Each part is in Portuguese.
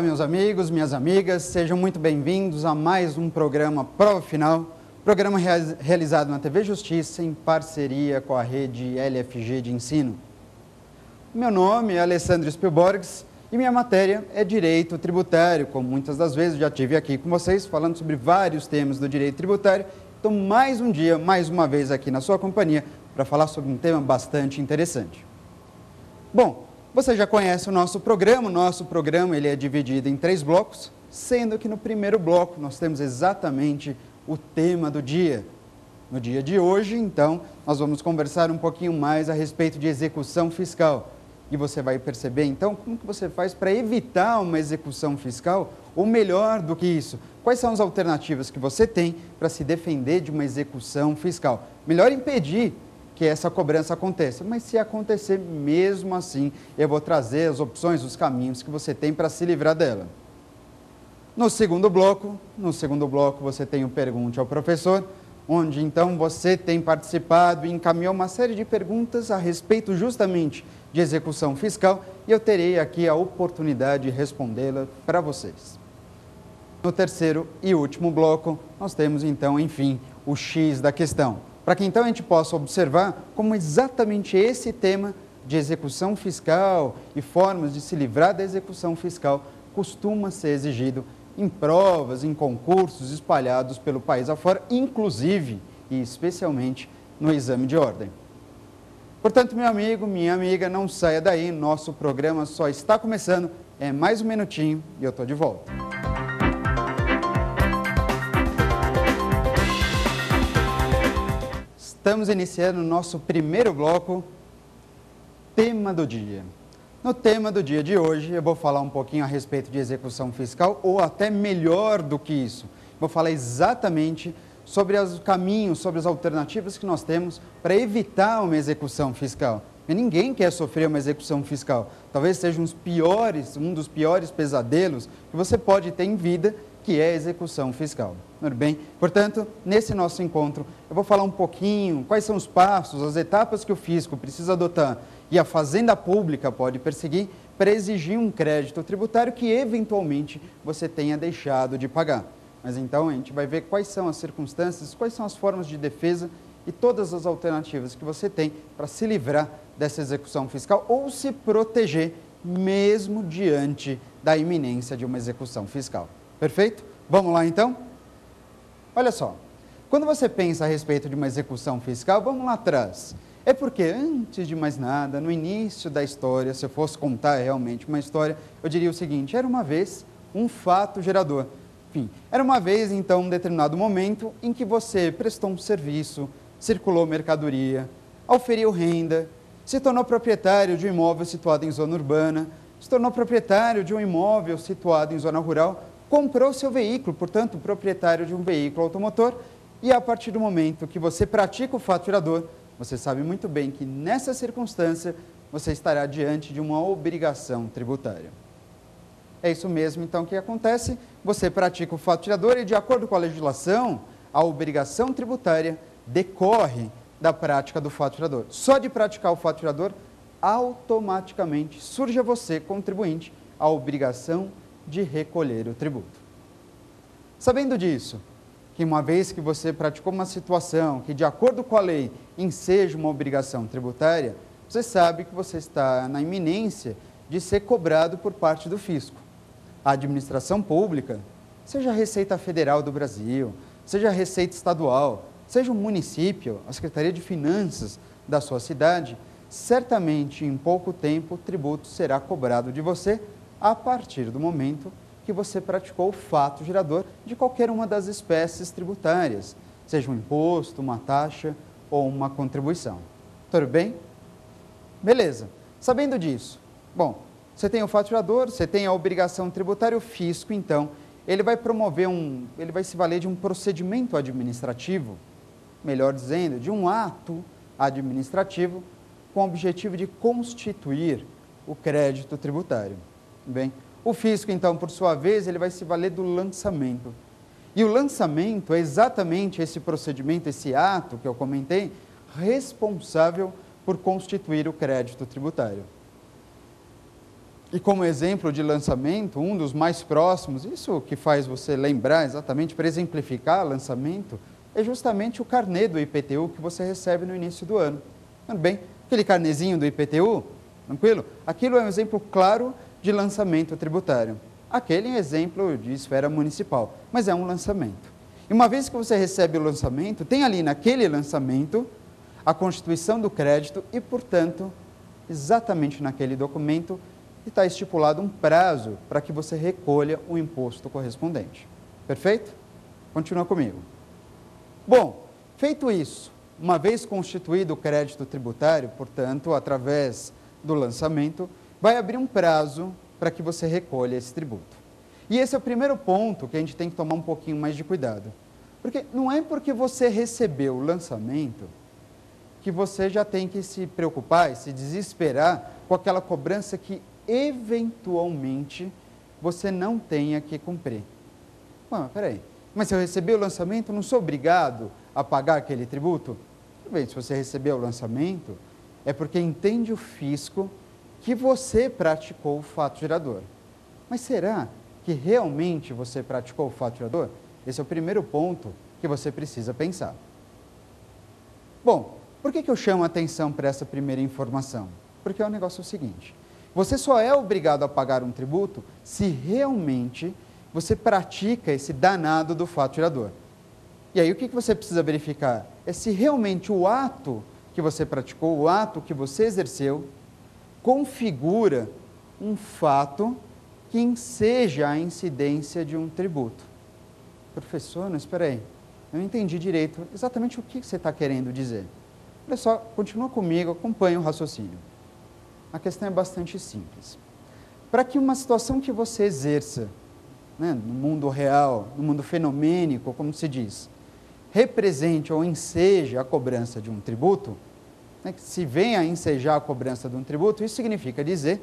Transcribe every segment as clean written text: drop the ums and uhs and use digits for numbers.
Olá, meus amigos, minhas amigas, sejam muito bem-vindos a mais um programa Prova Final, programa realizado na TV Justiça em parceria com a rede LFG de ensino. Meu nome é Alessandro Spielborgs e minha matéria é Direito Tributário, como muitas das vezes já tive aqui com vocês, falando sobre vários temas do direito tributário. Então, mais um dia, mais uma vez aqui na sua companhia, para falar sobre um tema bastante interessante. Bom, você já conhece o nosso programa ele é dividido em 3 blocos, sendo que no primeiro bloco nós temos exatamente o tema do dia. No dia de hoje, então, nós vamos conversar um pouquinho mais a respeito de execução fiscal. E você vai perceber, então, como que você faz para evitar uma execução fiscal, ou melhor do que isso, quais são as alternativas que você tem para se defender de uma execução fiscal. Melhor impedir que essa cobrança aconteça, mas se acontecer mesmo assim, eu vou trazer as opções, os caminhos que você tem para se livrar dela. No segundo bloco você tem o Pergunte ao Professor, onde então você tem participado e encaminhou uma série de perguntas a respeito justamente de execução fiscal e eu terei aqui a oportunidade de respondê-la para vocês. No terceiro e último bloco, nós temos então, enfim, o X da questão, para que então a gente possa observar como exatamente esse tema de execução fiscal e formas de se livrar da execução fiscal costuma ser exigido em provas, em concursos espalhados pelo país afora, inclusive e especialmente no exame de ordem. Portanto, meu amigo, minha amiga, não saia daí, nosso programa só está começando, é mais um minutinho e eu estou de volta. Estamos iniciando o nosso primeiro bloco, tema do dia. No tema do dia de hoje, eu vou falar um pouquinho a respeito de execução fiscal, ou até melhor do que isso. Vou falar exatamente sobre os caminhos, sobre as alternativas que nós temos para evitar uma execução fiscal. E ninguém quer sofrer uma execução fiscal. Talvez seja um dos piores pesadelos que você pode ter em vida, que é a execução fiscal. Tudo bem? Portanto, nesse nosso encontro, eu vou falar um pouquinho quais são os passos, as etapas que o fisco precisa adotar e a Fazenda Pública pode perseguir para exigir um crédito tributário que, eventualmente, você tenha deixado de pagar. Mas então a gente vai ver quais são as circunstâncias, quais são as formas de defesa e todas as alternativas que você tem para se livrar dessa execução fiscal ou se proteger mesmo diante da iminência de uma execução fiscal. Perfeito? Vamos lá então? Olha só, quando você pensa a respeito de uma execução fiscal, vamos lá atrás. É porque, antes de mais nada, no início da história, se eu fosse contar realmente uma história, eu diria o seguinte: era uma vez um fato gerador. Enfim, era uma vez, então, um determinado momento em que você prestou um serviço, circulou mercadoria, auferiu renda, se tornou proprietário de um imóvel situado em zona urbana, se tornou proprietário de um imóvel situado em zona rural, comprou seu veículo, portanto, proprietário de um veículo automotor, e a partir do momento que você pratica o fato gerador, você sabe muito bem que nessa circunstância você estará diante de uma obrigação tributária. É isso mesmo, então, que acontece, você pratica o fato gerador e, de acordo com a legislação, a obrigação tributária decorre da prática do fato gerador. Só de praticar o fato gerador, automaticamente surge a você, contribuinte, a obrigação de recolher o tributo. Sabendo disso, que uma vez que você praticou uma situação que, de acordo com a lei, enseja uma obrigação tributária, você sabe que você está na iminência de ser cobrado por parte do fisco. A administração pública, seja a Receita Federal do Brasil, seja a Receita Estadual, seja o município, a Secretaria de Finanças da sua cidade, certamente em pouco tempo o tributo será cobrado de você a partir do momento que você praticou o fato gerador de qualquer uma das espécies tributárias, seja um imposto, uma taxa ou uma contribuição. Tudo bem? Beleza. Sabendo disso, bom, você tem o fato gerador, você tem a obrigação tributária, o fisco, então, ele vai se valer de um procedimento administrativo, melhor dizendo, de um ato administrativo com o objetivo de constituir o crédito tributário. Bem, o fisco, então, por sua vez, ele vai se valer do lançamento. E o lançamento é exatamente esse procedimento, esse ato que eu comentei, responsável por constituir o crédito tributário. E como exemplo de lançamento, um dos mais próximos, isso que faz você lembrar exatamente, para exemplificar lançamento, é justamente o carnê do IPTU que você recebe no início do ano. Tudo bem? Aquele carnezinho do IPTU, tranquilo? Aquilo é um exemplo claro de lançamento tributário. Aquele é um exemplo de esfera municipal, mas é um lançamento. E uma vez que você recebe o lançamento, tem ali naquele lançamento a constituição do crédito e, portanto, exatamente naquele documento está estipulado um prazo para que você recolha o imposto correspondente. Perfeito? Continua comigo. Bom, feito isso, uma vez constituído o crédito tributário, portanto, através do lançamento, vai abrir um prazo para que você recolha esse tributo. E esse é o primeiro ponto que a gente tem que tomar um pouquinho mais de cuidado. Porque não é porque você recebeu o lançamento que você já tem que se preocupar e se desesperar com aquela cobrança que eventualmente você não tenha que cumprir. Bom, peraí, mas se eu receber o lançamento, não sou obrigado a pagar aquele tributo? Tudo bem, se você recebeu o lançamento, é porque entende o fisco que você praticou o fato gerador. Mas será que realmente você praticou o fato gerador? Esse é o primeiro ponto que você precisa pensar. Bom, por que eu chamo a atenção para essa primeira informação? Porque é o negócio seguinte. Você só é obrigado a pagar um tributo se realmente você pratica esse danado do fato gerador. E aí o que você precisa verificar? É se realmente o ato que você praticou, o ato que você exerceu, configura um fato que enseja a incidência de um tributo. Professor, não, espera aí, eu não entendi direito exatamente o que você está querendo dizer. Olha só, continua comigo, acompanha o raciocínio. A questão é bastante simples. Para que uma situação que você exerça, né, no mundo real, no mundo fenomênico, como se diz, represente ou enseje a cobrança de um tributo, né, que se venha a ensejar a cobrança de um tributo, isso significa dizer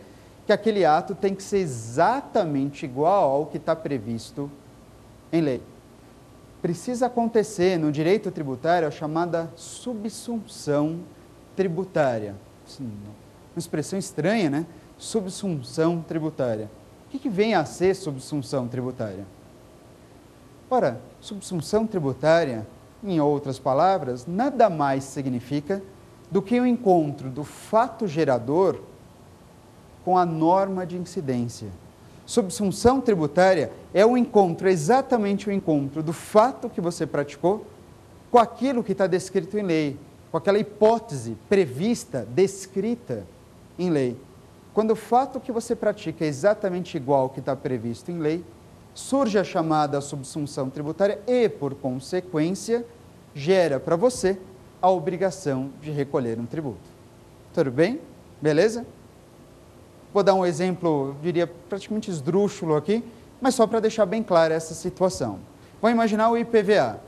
que aquele ato tem que ser exatamente igual ao que está previsto em lei. Precisa acontecer no direito tributário a chamada subsunção tributária. Uma expressão estranha, né? Subsunção tributária. O que vem a ser subsunção tributária? Ora, subsunção tributária, em outras palavras, nada mais significa do que o encontro do fato gerador com a norma de incidência. Subsunção tributária é o encontro, exatamente o encontro do fato que você praticou com aquilo que está descrito em lei, com aquela hipótese prevista, descrita em lei. Quando o fato que você pratica é exatamente igual ao que está previsto em lei, surge a chamada subsunção tributária e, por consequência, gera para você a obrigação de recolher um tributo. Tudo bem? Beleza? Vou dar um exemplo, eu diria, praticamente esdrúxulo aqui, mas só para deixar bem clara essa situação. Vamos imaginar o IPVA.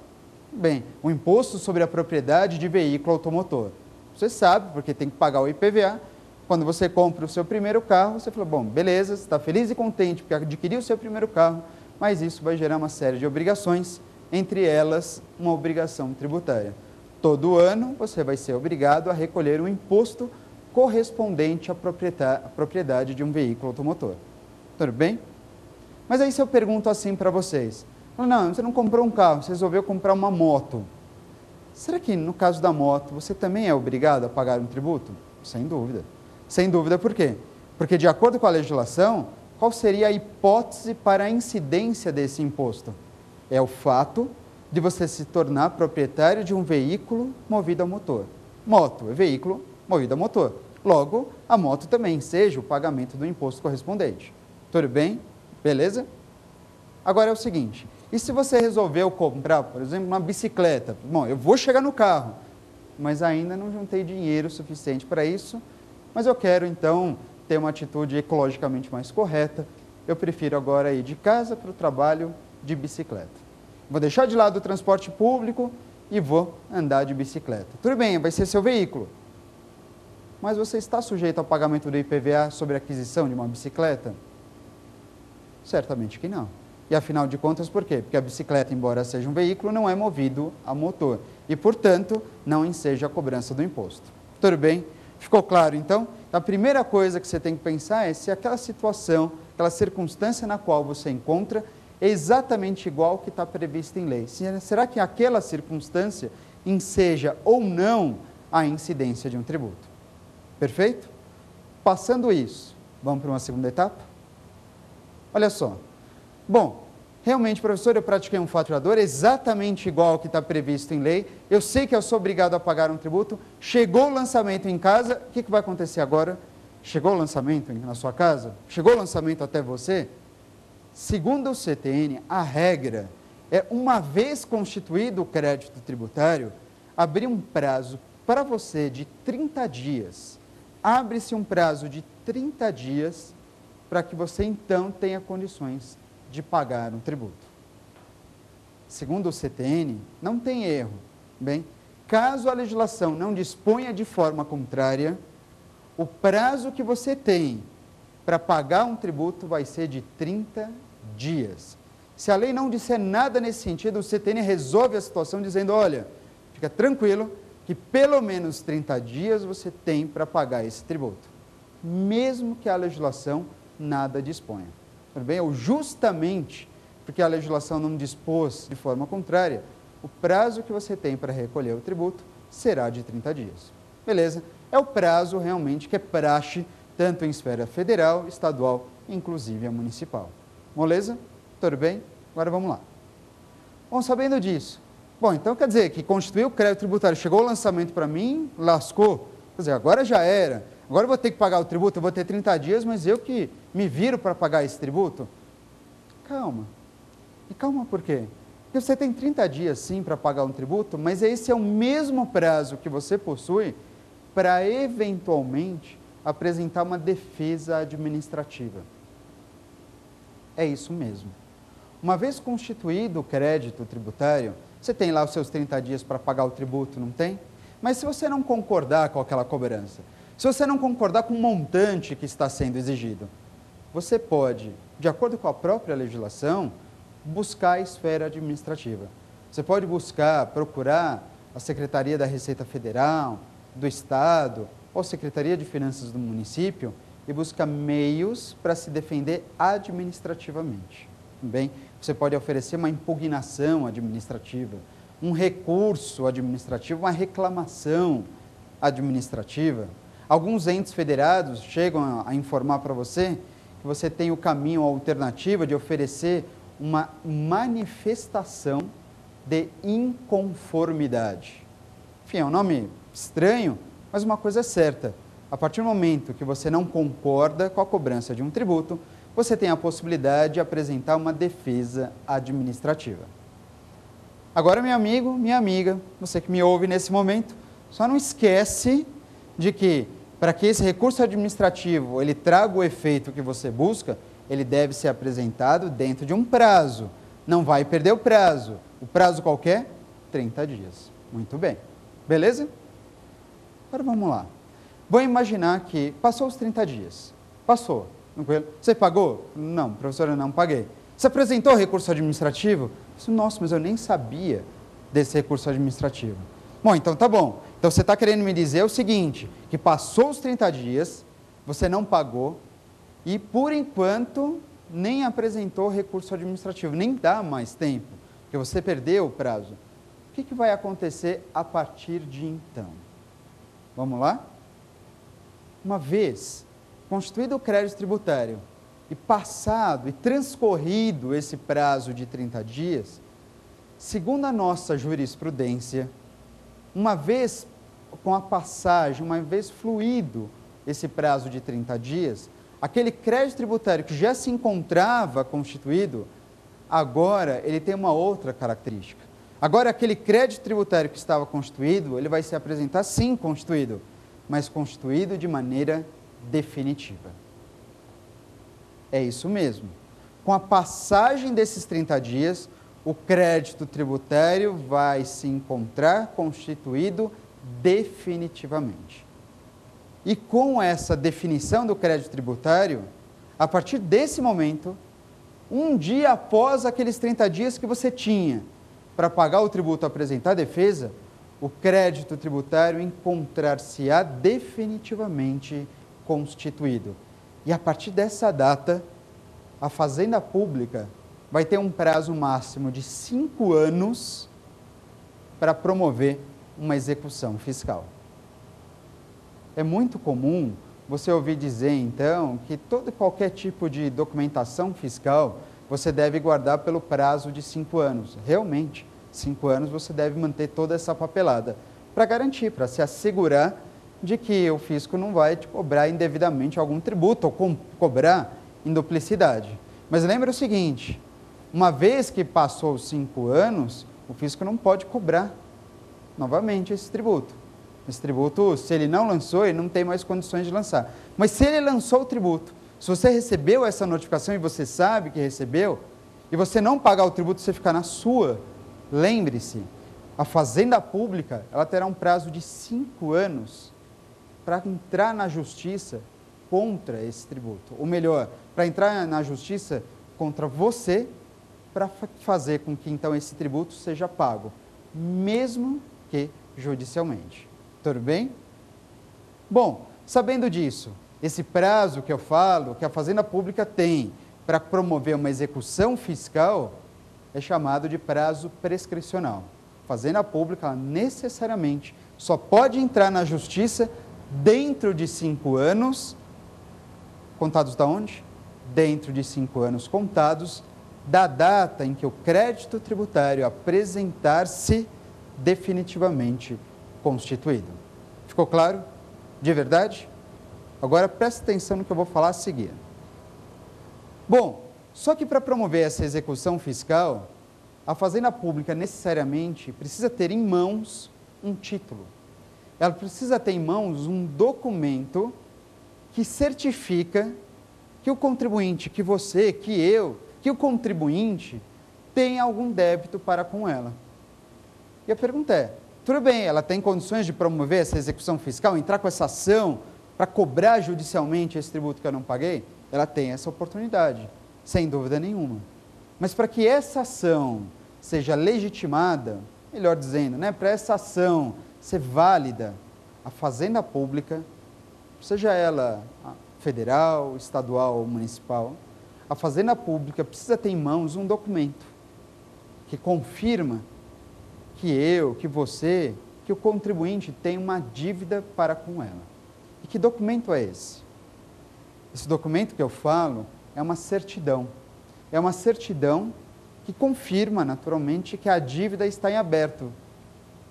Bem, o Imposto sobre a Propriedade de Veículo Automotor. Você sabe, porque tem que pagar o IPVA. Quando você compra o seu primeiro carro, você fala, bom, beleza, você está feliz e contente porque adquiriu o seu primeiro carro, mas isso vai gerar uma série de obrigações, entre elas uma obrigação tributária. Todo ano você vai ser obrigado a recolher um imposto correspondente à propriedade de um veículo automotor. Tudo bem? Mas aí se eu pergunto assim para vocês, não, você não comprou um carro, você resolveu comprar uma moto. Será que no caso da moto você também é obrigado a pagar um tributo? Sem dúvida. Sem dúvida por quê? Porque de acordo com a legislação, qual seria a hipótese para a incidência desse imposto? É o fato de você se tornar proprietário de um veículo movido a motor. Moto é veículo movido a motor. Logo, a moto também seja o pagamento do imposto correspondente. Tudo bem? Beleza? Agora é o seguinte, e se você resolveu comprar, por exemplo, uma bicicleta? Bom, eu vou chegar no carro, mas ainda não juntei dinheiro suficiente para isso, mas eu quero então ter uma atitude ecologicamente mais correta, eu prefiro agora ir de casa para o trabalho de bicicleta. Vou deixar de lado o transporte público e vou andar de bicicleta. Tudo bem, vai ser seu veículo. Mas você está sujeito ao pagamento do IPVA sobre a aquisição de uma bicicleta? Certamente que não. E afinal de contas, por quê? Porque a bicicleta, embora seja um veículo, não é movido a motor. E, portanto, não enseja a cobrança do imposto. Tudo bem? Ficou claro, então? A primeira coisa que você tem que pensar é se aquela situação, aquela circunstância na qual você encontra é exatamente igual ao que está previsto em lei. Será que aquela circunstância enseja ou não a incidência de um tributo? Perfeito? Passando isso, vamos para uma segunda etapa? Olha só. Bom, realmente, professor, eu pratiquei um faturador exatamente igual ao que está previsto em lei. Eu sei que eu sou obrigado a pagar um tributo. Chegou o lançamento em casa, o que vai acontecer agora? Chegou o lançamento na sua casa? Chegou o lançamento até você? Segundo o CTN, a regra é, uma vez constituído o crédito tributário, abrir um prazo para você de 30 dias. Abre-se um prazo de 30 dias para que você então tenha condições de pagar um tributo. Segundo o CTN, não tem erro. Bem, caso a legislação não disponha de forma contrária, o prazo que você tem para pagar um tributo vai ser de 30 dias. Se a lei não disser nada nesse sentido, o CTN resolve a situação dizendo, olha, fica tranquilo que pelo menos 30 dias você tem para pagar esse tributo, mesmo que a legislação nada disponha. Tudo bem? Ou justamente porque a legislação não dispôs de forma contrária, o prazo que você tem para recolher o tributo será de 30 dias. Beleza? É o prazo realmente que é praxe, tanto em esfera federal, estadual, inclusive a municipal. Moleza? Tudo bem? Agora vamos lá. Bom, sabendo disso, bom, então quer dizer que constituiu o crédito tributário, chegou o lançamento para mim, lascou. Quer dizer, agora já era. Agora eu vou ter que pagar o tributo, eu vou ter 30 dias, mas eu que me viro para pagar esse tributo? Calma. E calma por quê? Porque você tem 30 dias sim para pagar um tributo, mas esse é o mesmo prazo que você possui para eventualmente apresentar uma defesa administrativa. É isso mesmo. Uma vez constituído o crédito tributário, você tem lá os seus 30 dias para pagar o tributo, não tem? Mas se você não concordar com aquela cobrança, se você não concordar com o montante que está sendo exigido, você pode, de acordo com a própria legislação, buscar a esfera administrativa. Você pode procurar a Secretaria da Receita Federal, do Estado, ou Secretaria de Finanças do município e buscar meios para se defender administrativamente. Bem, você pode oferecer uma impugnação administrativa, um recurso administrativo, uma reclamação administrativa. Alguns entes federados chegam a informar para você que você tem o caminho alternativo de oferecer uma manifestação de inconformidade. Enfim, é um nome estranho, mas uma coisa é certa. A partir do momento que você não concorda com a cobrança de um tributo, você tem a possibilidade de apresentar uma defesa administrativa. Agora, meu amigo, minha amiga, você que me ouve nesse momento, só não esquece de que, para que esse recurso administrativo ele traga o efeito que você busca, ele deve ser apresentado dentro de um prazo. Não vai perder o prazo. O prazo qual que é? 30 dias. Muito bem. Beleza? Agora vamos lá. Vou imaginar que passou os 30 dias. Passou. Você pagou? Não, professora, não paguei. Você apresentou recurso administrativo? Nossa, mas eu nem sabia desse recurso administrativo. Bom, então tá bom. Então você está querendo me dizer o seguinte, que passou os 30 dias, você não pagou e, por enquanto, nem apresentou recurso administrativo, nem dá mais tempo, porque você perdeu o prazo. O que vai acontecer a partir de então? Vamos lá? Uma vez constituído o crédito tributário e passado e transcorrido esse prazo de 30 dias, segundo a nossa jurisprudência, uma vez com a passagem, uma vez fluído esse prazo de 30 dias, aquele crédito tributário que já se encontrava constituído, agora ele tem uma outra característica. Agora aquele crédito tributário que estava constituído, ele vai se apresentar sim constituído, mas constituído de maneira definitiva. É isso mesmo. Com a passagem desses 30 dias, o crédito tributário vai se encontrar constituído definitivamente. E com essa definição do crédito tributário, a partir desse momento, um dia após aqueles 30 dias que você tinha para pagar o tributo, apresentar a defesa, o crédito tributário encontrar-se-á definitivamente constituído. E a partir dessa data, a Fazenda Pública vai ter um prazo máximo de 5 anos para promover uma execução fiscal. É muito comum você ouvir dizer, então, que todo e qualquer tipo de documentação fiscal você deve guardar pelo prazo de 5 anos. Realmente, 5 anos você deve manter toda essa papelada para garantir, para se assegurar de que o fisco não vai te cobrar indevidamente algum tributo ou cobrar em duplicidade. Mas lembra o seguinte, uma vez que passou os 5 anos, o fisco não pode cobrar novamente esse tributo. Esse tributo, se ele não lançou, ele não tem mais condições de lançar. Mas se ele lançou o tributo, se você recebeu essa notificação e você sabe que recebeu, e você não pagar o tributo, você ficar na sua, lembre-se, a Fazenda Pública, ela terá um prazo de 5 anos para entrar na justiça contra esse tributo. Ou melhor, para entrar na justiça contra você, para fazer com que então esse tributo seja pago, mesmo que judicialmente. Tudo bem? Bom, sabendo disso, esse prazo que eu falo, que a Fazenda Pública tem para promover uma execução fiscal, é chamado de prazo prescricional. A Fazenda Pública, ela necessariamente só pode entrar na justiça dentro de 5 anos, contados da onde? Dentro de 5 anos contados da data em que o crédito tributário apresentar-se definitivamente constituído. Ficou claro? De verdade? Agora preste atenção no que eu vou falar a seguir. Bom, só que para promover essa execução fiscal, a Fazenda Pública necessariamente precisa ter em mãos um título. Ela precisa ter em mãos um documento que certifica que o contribuinte, que você, que eu, que o contribuinte tem algum débito para com ela. E a pergunta é, tudo bem, ela tem condições de promover essa execução fiscal, entrar com essa ação para cobrar judicialmente esse tributo que eu não paguei? Ela tem essa oportunidade, sem dúvida nenhuma. Mas para que essa ação seja legitimada, melhor dizendo, para essa ação ser válida, a Fazenda Pública, seja ela federal, estadual ou municipal, a Fazenda Pública precisa ter em mãos um documento que confirma que eu, que você, que o contribuinte tem uma dívida para com ela. E que documento é esse? Esse documento que eu falo é uma certidão. É uma certidão que confirma, naturalmente, que a dívida está em aberto.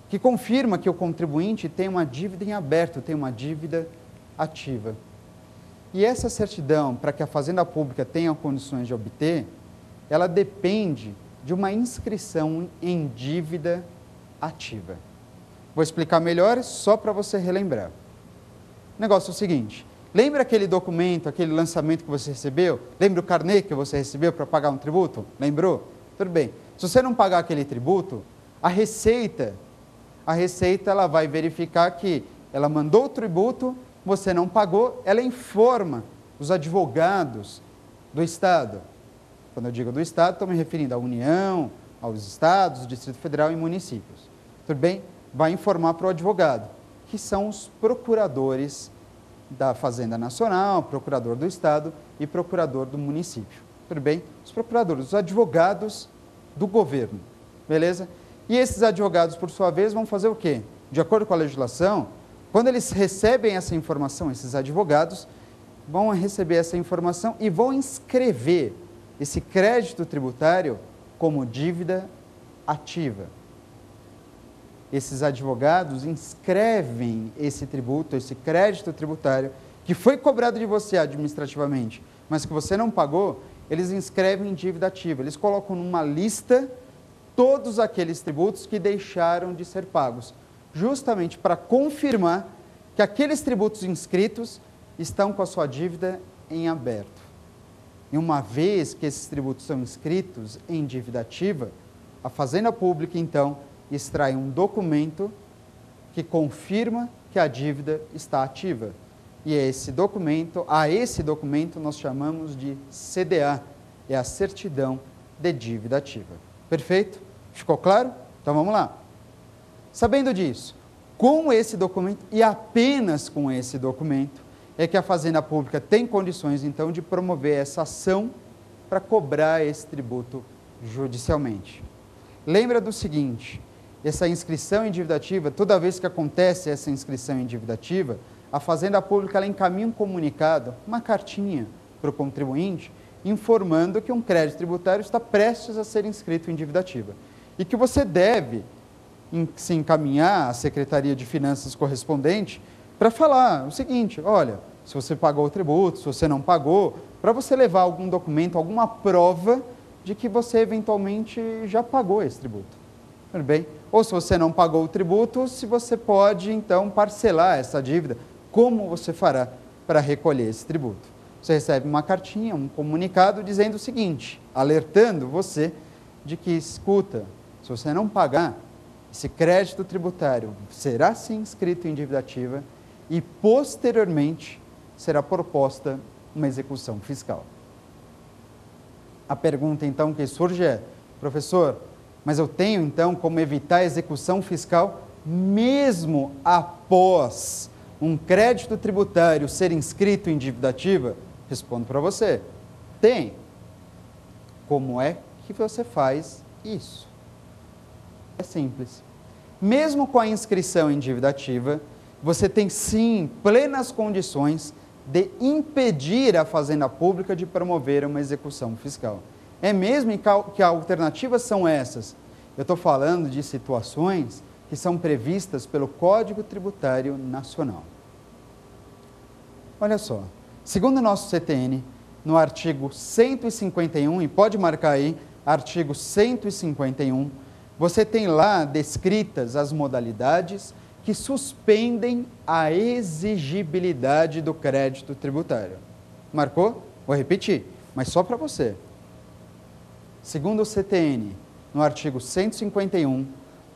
Que confirma que o contribuinte tem uma dívida em aberto, tem uma dívida ativa. E essa certidão, para que a Fazenda Pública tenha condições de obter, ela depende de uma inscrição em dívida ativa. Vou explicar melhor só para você relembrar. O negócio é o seguinte, lembra aquele documento, aquele lançamento que você recebeu? Lembra o carnê que você recebeu para pagar um tributo? Lembrou? Tudo bem. Se você não pagar aquele tributo, a Receita ela vai verificar que ela mandou o tributo, você não pagou, ela informa os advogados do Estado. Quando eu digo do Estado, estou me referindo à União, aos Estados, Distrito Federal e municípios. Tudo bem? Vai informar para o advogado, que são os procuradores da Fazenda Nacional, procurador do Estado e procurador do município. Tudo bem? Os procuradores, os advogados do governo. Beleza? E esses advogados, por sua vez, vão fazer o quê? De acordo com a legislação, quando eles recebem essa informação, esses advogados vão receber essa informação e vão inscrever esse crédito tributário como dívida ativa. Esses advogados inscrevem esse tributo, esse crédito tributário, que foi cobrado de você administrativamente, mas que você não pagou, eles inscrevem em dívida ativa. Eles colocam numa lista todos aqueles tributos que deixaram de ser pagos, justamente para confirmar que aqueles tributos inscritos estão com a sua dívida em aberto. E uma vez que esses tributos são inscritos em dívida ativa, a Fazenda Pública, então, extrai um documento que confirma que a dívida está ativa. E a esse documento nós chamamos de CDA, é a Certidão de Dívida Ativa. Perfeito? Ficou claro? Então vamos lá. Sabendo disso, com esse documento e apenas com esse documento, é que a Fazenda Pública tem condições, então, de promover essa ação para cobrar esse tributo judicialmente. Lembra do seguinte, essa inscrição em dívida ativa, toda vez que acontece essa inscrição em dívida ativa, a Fazenda Pública ela encaminha um comunicado, uma cartinha para o contribuinte, informando que um crédito tributário está prestes a ser inscrito em dívida ativa e que você deve se encaminhar à Secretaria de Finanças correspondente para falar o seguinte, olha, se você pagou o tributo, se você não pagou, para você levar algum documento, alguma prova de que você eventualmente já pagou esse tributo. Tudo bem? Ou se você não pagou o tributo, se você pode então parcelar essa dívida, como você fará para recolher esse tributo? Você recebe uma cartinha, um comunicado dizendo o seguinte, alertando você de que, escuta, se você não pagar, esse crédito tributário será sim inscrito em dívida ativa e, posteriormente, será proposta uma execução fiscal. A pergunta, então, que surge é, professor, mas eu tenho, então, como evitar a execução fiscal mesmo após um crédito tributário ser inscrito em dívida ativa? Respondo para você, tem. Como é que você faz isso? É simples. Mesmo com a inscrição em dívida ativa, você tem sim plenas condições de impedir a Fazenda Pública de promover uma execução fiscal. É mesmo que alternativas são essas? Eu estou falando de situações que são previstas pelo Código Tributário Nacional. Olha só, segundo o nosso CTN, no artigo 151, e pode marcar aí, artigo 151, você tem lá descritas as modalidades que suspendem a exigibilidade do crédito tributário. Marcou? Vou repetir, mas só para você. Segundo o CTN, no artigo 151,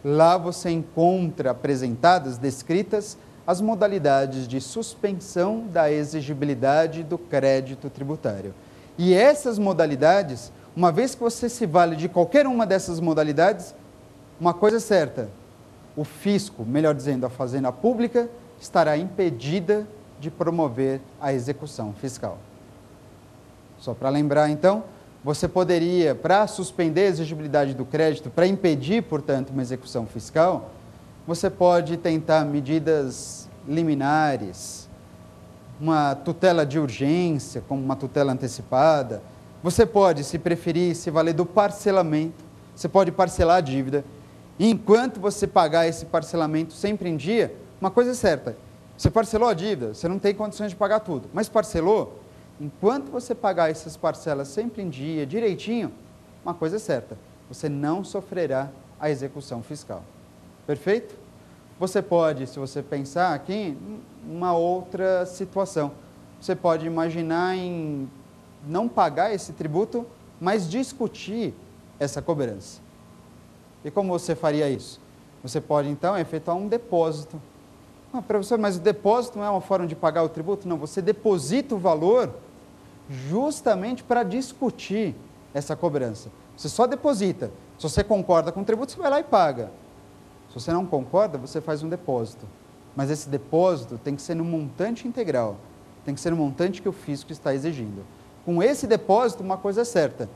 lá você encontra apresentadas, descritas, as modalidades de suspensão da exigibilidade do crédito tributário. E essas modalidades, uma vez que você se vale de qualquer uma dessas modalidades, uma coisa é certa, o fisco, melhor dizendo, a Fazenda Pública, estará impedida de promover a execução fiscal. Só para lembrar, então, você poderia, para suspender a exigibilidade do crédito, para impedir, portanto, uma execução fiscal, você pode tentar medidas liminares, uma tutela de urgência, como uma tutela antecipada. Você pode, se preferir, se valer do parcelamento, você pode parcelar a dívida. E enquanto você pagar esse parcelamento sempre em dia, uma coisa é certa, você parcelou a dívida, você não tem condições de pagar tudo, mas parcelou, enquanto você pagar essas parcelas sempre em dia, direitinho, uma coisa é certa, você não sofrerá a execução fiscal. Perfeito? Você pode, se você pensar aqui, uma outra situação. Você pode imaginar em não pagar esse tributo, mas discutir essa cobrança. E como você faria isso? Você pode, então, efetuar um depósito. Ah, professor, mas o depósito não é uma forma de pagar o tributo? Não, você deposita o valor justamente para discutir essa cobrança. Você só deposita. Se você concorda com o tributo, você vai lá e paga. Se você não concorda, você faz um depósito. Mas esse depósito tem que ser no montante integral. Tem que ser no montante que o fisco está exigindo. Com esse depósito, uma coisa é certa.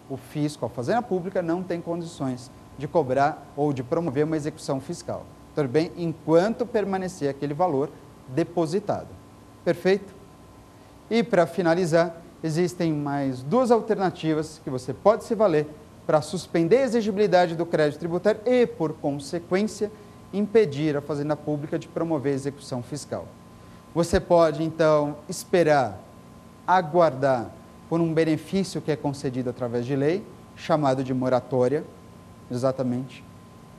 O fisco, a Fazenda Pública, não tem condições de cobrar ou de promover uma execução fiscal. Tudo bem? Enquanto permanecer aquele valor depositado. Perfeito? E para finalizar, existem mais duas alternativas que você pode se valer para suspender a exigibilidade do crédito tributário e, por consequência, impedir a Fazenda Pública de promover a execução fiscal. Você pode, então, esperar, aguardar por um benefício que é concedido através de lei, chamado de moratória, exatamente.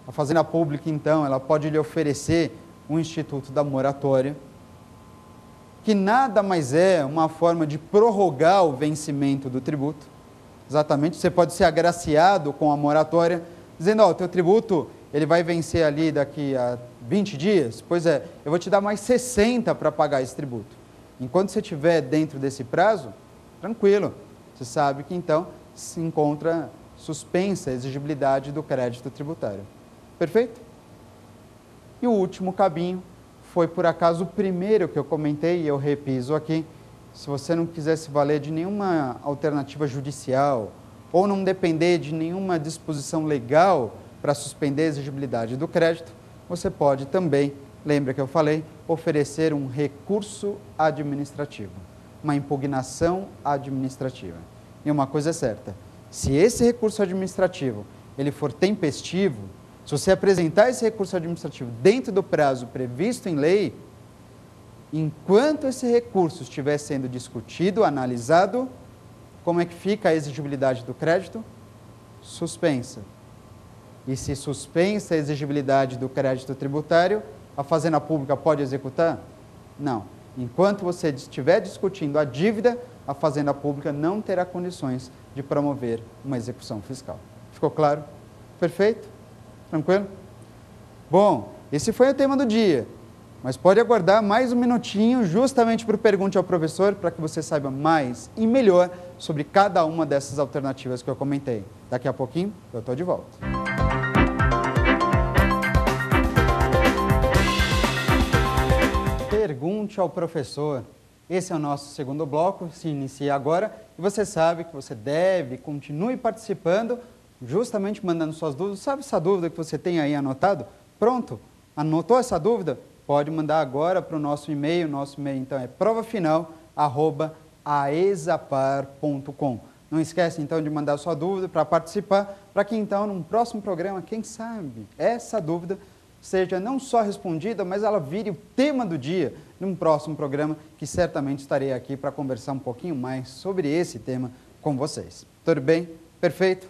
A Fazenda Pública, então, ela pode lhe oferecer um instituto da moratória, que nada mais é uma forma de prorrogar o vencimento do tributo. Exatamente, você pode ser agraciado com a moratória, dizendo, ó, o teu tributo, ele vai vencer ali daqui a 20 dias, pois é, eu vou te dar mais 60 para pagar esse tributo. Enquanto você estiver dentro desse prazo, tranquilo, você sabe que então se encontra suspensa a exigibilidade do crédito tributário. Perfeito? E o último cabinho foi, por acaso, o primeiro que eu comentei, e eu repiso aqui. Se você não quiser se valer de nenhuma alternativa judicial ou não depender de nenhuma disposição legal para suspender a exigibilidade do crédito, você pode também, lembra que eu falei, oferecer um recurso administrativo, uma impugnação administrativa. E uma coisa é certa, se esse recurso administrativo ele for tempestivo, se você apresentar esse recurso administrativo dentro do prazo previsto em lei, enquanto esse recurso estiver sendo discutido, analisado, como é que fica a exigibilidade do crédito? Suspensa. E se suspensa a exigibilidade do crédito tributário, a Fazenda Pública pode executar? Não. Enquanto você estiver discutindo a dívida, a Fazenda Pública não terá condições de promover uma execução fiscal. Ficou claro? Perfeito? Tranquilo? Bom, esse foi o tema do dia. Mas pode aguardar mais um minutinho, justamente para o Pergunte ao Professor, para que você saiba mais e melhor sobre cada uma dessas alternativas que eu comentei. Daqui a pouquinho, eu estou de volta. Pergunte ao Professor. Esse é o nosso segundo bloco, se inicia agora. E você sabe que você continue participando, justamente mandando suas dúvidas. Sabe essa dúvida que você tem aí anotado? Pronto? Anotou essa dúvida? Pode mandar agora para o nosso e-mail. Nosso e-mail, então, é provafinal@aesapar.com. Não esquece, então, de mandar sua dúvida para participar, para que, então, num próximo programa, quem sabe, essa dúvida seja não só respondida, mas ela vire o tema do dia num próximo programa, que certamente estarei aqui para conversar um pouquinho mais sobre esse tema com vocês. Tudo bem? Perfeito?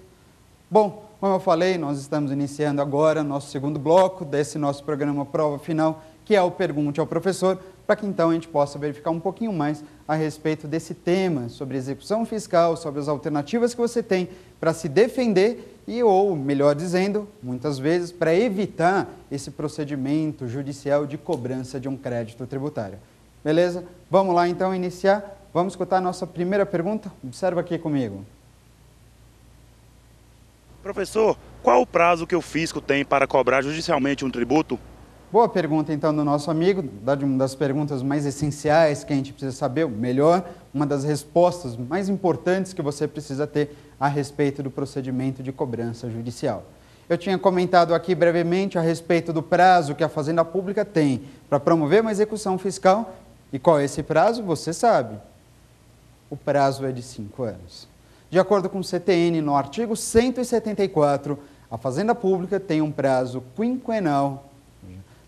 Bom, como eu falei, nós estamos iniciando agora nosso segundo bloco desse nosso programa Prova Final, que é o Pergunte ao Professor, para que então a gente possa verificar um pouquinho mais a respeito desse tema, sobre execução fiscal, sobre as alternativas que você tem para se defender e, ou, melhor dizendo, muitas vezes, para evitar esse procedimento judicial de cobrança de um crédito tributário. Beleza? Vamos lá então iniciar. Vamos escutar a nossa primeira pergunta? Observa aqui comigo. Professor, qual o prazo que o fisco tem para cobrar judicialmente um tributo? Boa pergunta, então, do nosso amigo. Uma das perguntas mais essenciais que a gente precisa saber, ou melhor, uma das respostas mais importantes que você precisa ter a respeito do procedimento de cobrança judicial. Eu tinha comentado aqui brevemente a respeito do prazo que a Fazenda Pública tem para promover uma execução fiscal. E qual é esse prazo? Você sabe. O prazo é de 5 anos. De acordo com o CTN, no artigo 174, a Fazenda Pública tem um prazo quinquenal,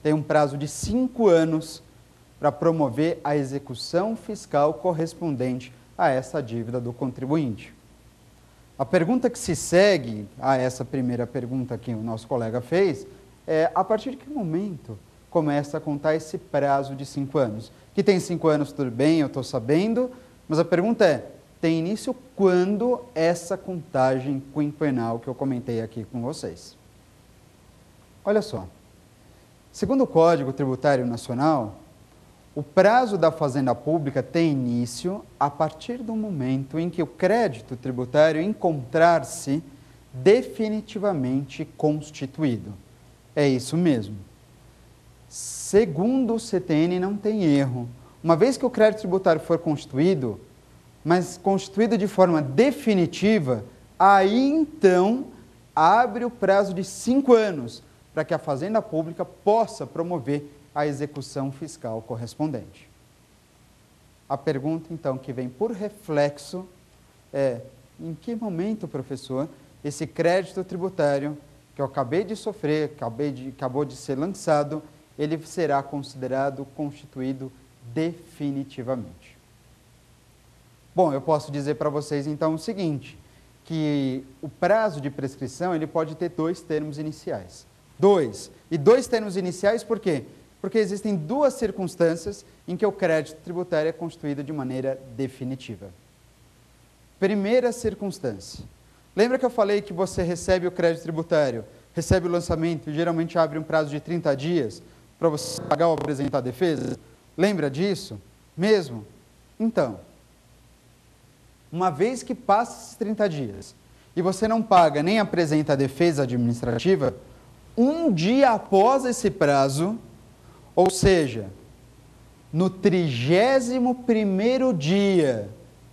tem um prazo de 5 anos para promover a execução fiscal correspondente a essa dívida do contribuinte. A pergunta que se segue a essa primeira pergunta que o nosso colega fez é: a partir de que momento começa a contar esse prazo de 5 anos? Que tem 5 anos, tudo bem, eu estou sabendo, mas a pergunta é: tem início quando essa contagem quinquenal que eu comentei aqui com vocês? Olha só. Segundo o Código Tributário Nacional, o prazo da Fazenda Pública tem início a partir do momento em que o crédito tributário encontrar-se definitivamente constituído. É isso mesmo. Segundo o CTN, não tem erro. Uma vez que o crédito tributário for constituído, mas constituído de forma definitiva, aí então abre o prazo de 5 anos para que a Fazenda Pública possa promover a execução fiscal correspondente. A pergunta, então, que vem por reflexo é: em que momento, professor, esse crédito tributário que eu acabei de sofrer, acabou de ser lançado, ele será considerado constituído definitivamente? Bom, eu posso dizer para vocês, então, o seguinte, que o prazo de prescrição ele pode ter 2 termos iniciais. 2. E 2 termos iniciais por quê? Porque existem 2 circunstâncias em que o crédito tributário é constituído de maneira definitiva. Primeira circunstância. Lembra que eu falei que você recebe o crédito tributário, recebe o lançamento e geralmente abre um prazo de 30 dias para você pagar ou apresentar a defesa? Lembra disso? Mesmo? Então, uma vez que passa esses 30 dias e você não paga nem apresenta a defesa administrativa, um dia após esse prazo, ou seja, no 31º dia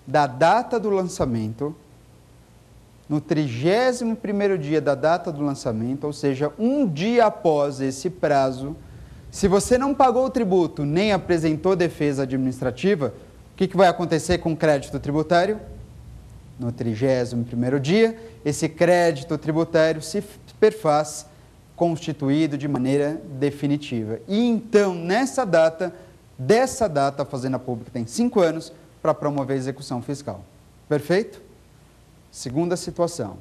da data do lançamento, no 31º dia da data do lançamento, ou seja, um dia após esse prazo, se você não pagou o tributo nem apresentou defesa administrativa, o que vai acontecer com o crédito tributário? No 31º dia, esse crédito tributário se perfaz constituído de maneira definitiva. E então, dessa data, a Fazenda Pública tem 5 anos para promover a execução fiscal. Perfeito? Segunda situação,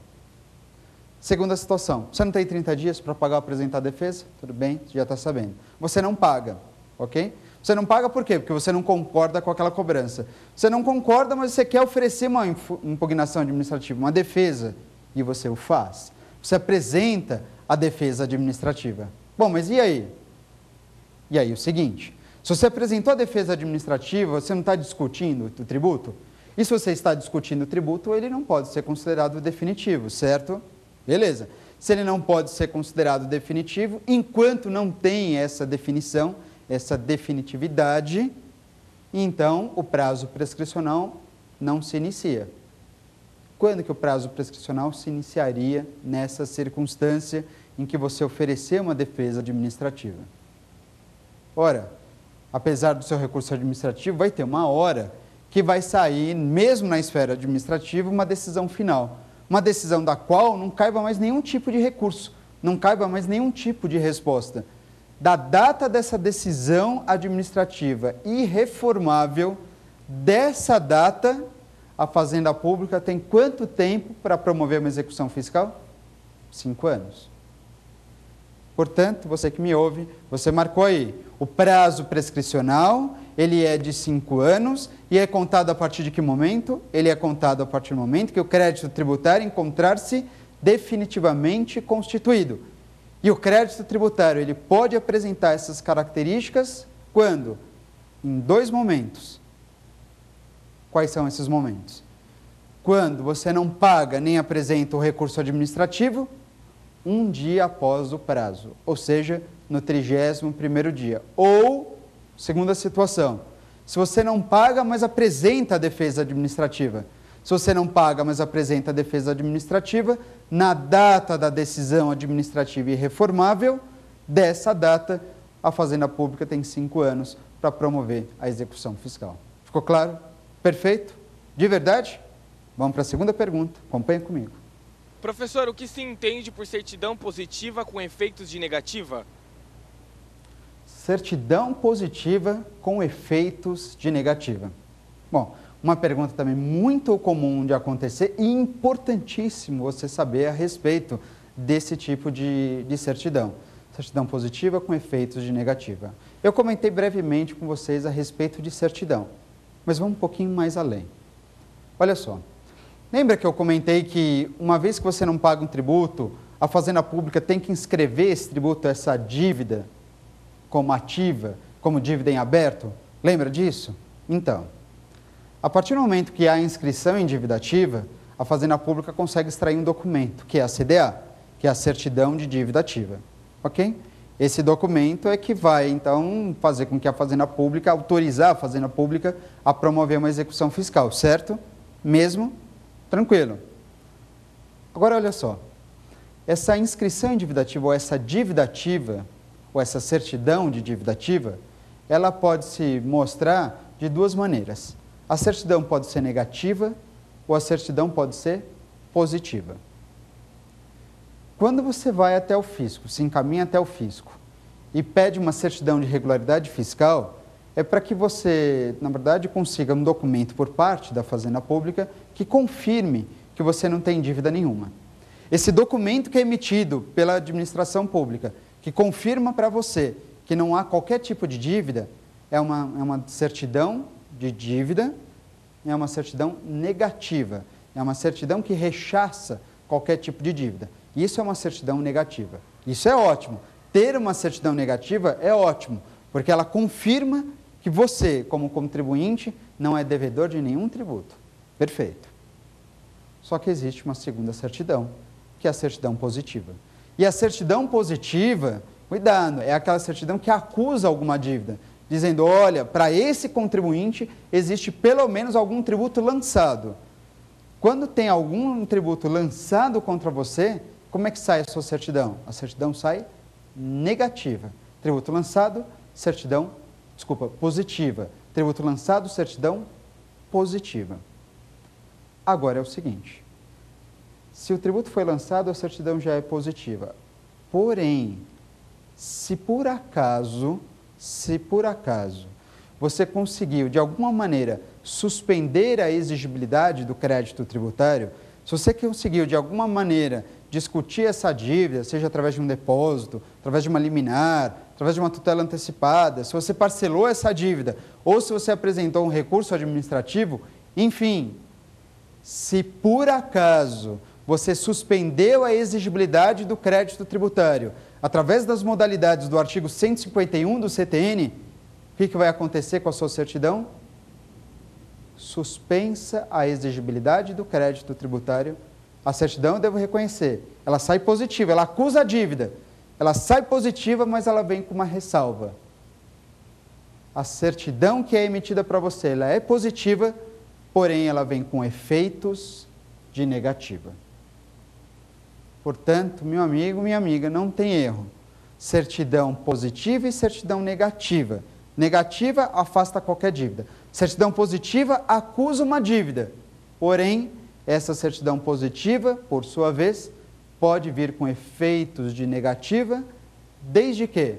você não tem 30 dias para pagar ou apresentar a defesa? Tudo bem, já está sabendo. Você não paga, ok? Você não paga por quê? Porque você não concorda com aquela cobrança. Você não concorda, mas você quer oferecer uma impugnação administrativa, uma defesa, e você o faz. Você apresenta a defesa administrativa. Bom, mas e aí? E aí o seguinte, se você apresentou a defesa administrativa, você não está discutindo o tributo? E se você está discutindo o tributo, ele não pode ser considerado definitivo, certo? Beleza. Se ele não pode ser considerado definitivo, enquanto não tem essa definição, essa definitividade, então o prazo prescricional não se inicia. Quando que o prazo prescricional se iniciaria nessa circunstância em que você ofereceu uma defesa administrativa? Ora, apesar do seu recurso administrativo, vai ter uma hora que vai sair, mesmo na esfera administrativa, uma decisão final. Uma decisão da qual não caiba mais nenhum tipo de recurso, não caiba mais nenhum tipo de resposta. Da data dessa decisão administrativa irreformável, dessa data, a Fazenda Pública tem quanto tempo para promover uma execução fiscal? 5 anos. Portanto, você que me ouve, você marcou aí, o prazo prescricional, ele é de 5 anos e é contado a partir de que momento? Ele é contado a partir do momento que o crédito tributário encontrar-se definitivamente constituído. E o crédito tributário, ele pode apresentar essas características quando? Em 2 momentos. Quais são esses momentos? Quando você não paga nem apresenta o recurso administrativo, um dia após o prazo, ou seja, no 31º dia. Ou, segunda situação, se você não paga, mas apresenta a defesa administrativa. Se você não paga, mas apresenta a defesa administrativa, na data da decisão administrativa irreformável, dessa data, a Fazenda Pública tem 5 anos para promover a execução fiscal. Ficou claro? Perfeito? De verdade? Vamos para a segunda pergunta. Acompanhe comigo. Professor, o que se entende por certidão positiva com efeitos de negativa? Certidão positiva com efeitos de negativa. Bom, uma pergunta também muito comum de acontecer e importantíssimo você saber a respeito desse tipo de certidão. Certidão positiva com efeitos de negativa. Eu comentei brevemente com vocês a respeito de certidão, mas vamos um pouquinho mais além. Olha só. Lembra que eu comentei que, uma vez que você não paga um tributo, a Fazenda Pública tem que inscrever esse tributo, essa dívida, como ativa, como dívida em aberto? Lembra disso? Então, a partir do momento que há inscrição em dívida ativa, a Fazenda Pública consegue extrair um documento, que é a CDA, que é a Certidão de Dívida Ativa. Ok? Esse documento é que vai, então, fazer com que a Fazenda Pública, autorizar a Fazenda Pública a promover uma execução fiscal, certo? Mesmo? Tranquilo. Agora, olha só. Essa inscrição em dívida ativa, ou essa dívida ativa, ou essa certidão de dívida ativa, ela pode se mostrar de 2 maneiras. A certidão pode ser negativa ou a certidão pode ser positiva. Quando você vai até o fisco, se encaminha até o fisco e pede uma certidão de regularidade fiscal, é para que você, na verdade, consiga um documento por parte da Fazenda Pública que confirme que você não tem dívida nenhuma. Esse documento que é emitido pela administração pública, que confirma para você que não há qualquer tipo de dívida, é uma certidão de dívida, é uma certidão negativa, é uma certidão que rechaça qualquer tipo de dívida. Isso é uma certidão negativa. Isso é ótimo. Ter uma certidão negativa é ótimo, porque ela confirma que você, como contribuinte, não é devedor de nenhum tributo. Perfeito. Só que existe uma segunda certidão, que é a certidão positiva. E a certidão positiva, cuidado, é aquela certidão que acusa alguma dívida, dizendo, olha, para esse contribuinte existe pelo menos algum tributo lançado. Quando tem algum tributo lançado contra você, como é que sai a sua certidão? A certidão sai negativa. Tributo lançado, positiva. Tributo lançado, certidão positiva. Agora é o seguinte, se o tributo foi lançado, a certidão já é positiva. Porém, se por acaso você conseguiu, de alguma maneira, suspender a exigibilidade do crédito tributário, se você conseguiu, de alguma maneira, discutir essa dívida, seja através de um depósito, através de uma liminar, através de uma tutela antecipada, se você parcelou essa dívida ou se você apresentou um recurso administrativo, enfim, se por acaso você suspendeu a exigibilidade do crédito tributário através das modalidades do artigo 151 do CTN, o que vai acontecer com a sua certidão? Suspensa a exigibilidade do crédito tributário. A certidão, eu devo reconhecer, ela sai positiva, ela acusa a dívida, ela sai positiva, mas ela vem com uma ressalva. A certidão que é emitida para você, ela é positiva, porém ela vem com efeitos de negativa. Portanto, meu amigo, minha amiga, não tem erro. Certidão positiva e certidão negativa. Negativa afasta qualquer dívida. Certidão positiva acusa uma dívida. Porém, essa certidão positiva, por sua vez, pode vir com efeitos de negativa, desde que?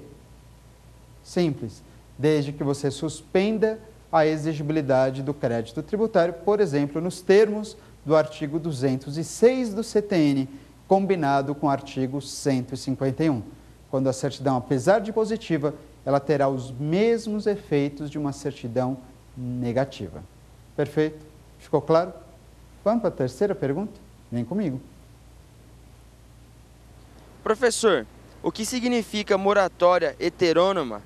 Simples. Desde que você suspenda a exigibilidade do crédito tributário, por exemplo, nos termos do artigo 206 do CTN, combinado com o artigo 151. Quando a certidão, apesar de positiva, ela terá os mesmos efeitos de uma certidão negativa. Perfeito? Ficou claro? Vamos para a terceira pergunta? Vem comigo. Professor, o que significa moratória heterônoma?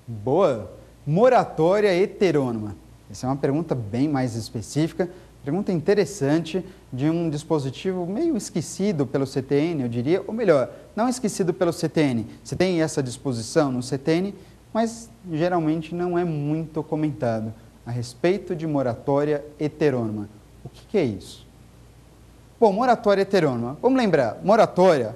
Boa! Moratória heterônoma. Essa é uma pergunta bem mais específica, pergunta interessante de um dispositivo meio esquecido pelo CTN, eu diria, ou melhor, não esquecido pelo CTN. Você tem essa disposição no CTN, mas geralmente não é muito comentado a respeito de moratória heterônoma. O que é isso? Bom, moratória heterônoma. Vamos lembrar, moratória,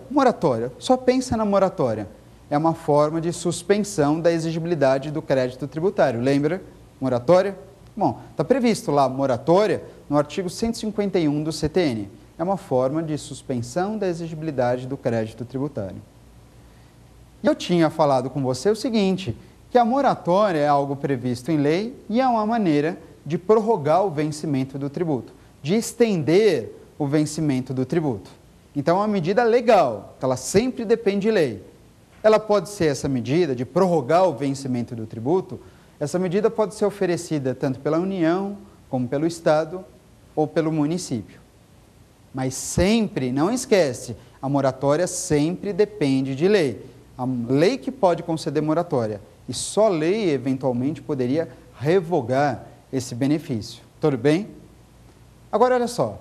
só pensa na moratória. É uma forma de suspensão da exigibilidade do crédito tributário. Lembra? Moratória? Bom, está previsto lá moratória no artigo 151 do CTN. É uma forma de suspensão da exigibilidade do crédito tributário. E eu tinha falado com você o seguinte, que a moratória é algo previsto em lei e é uma maneira de prorrogar o vencimento do tributo, de estender o vencimento do tributo. Então, é uma medida legal, ela sempre depende de lei. Ela pode ser essa medida de prorrogar o vencimento do tributo, essa medida pode ser oferecida tanto pela União, como pelo Estado ou pelo município. Mas sempre, não esquece, a moratória sempre depende de lei. A lei que pode conceder moratória e só lei eventualmente poderia revogar esse benefício. Tudo bem? Agora, olha só,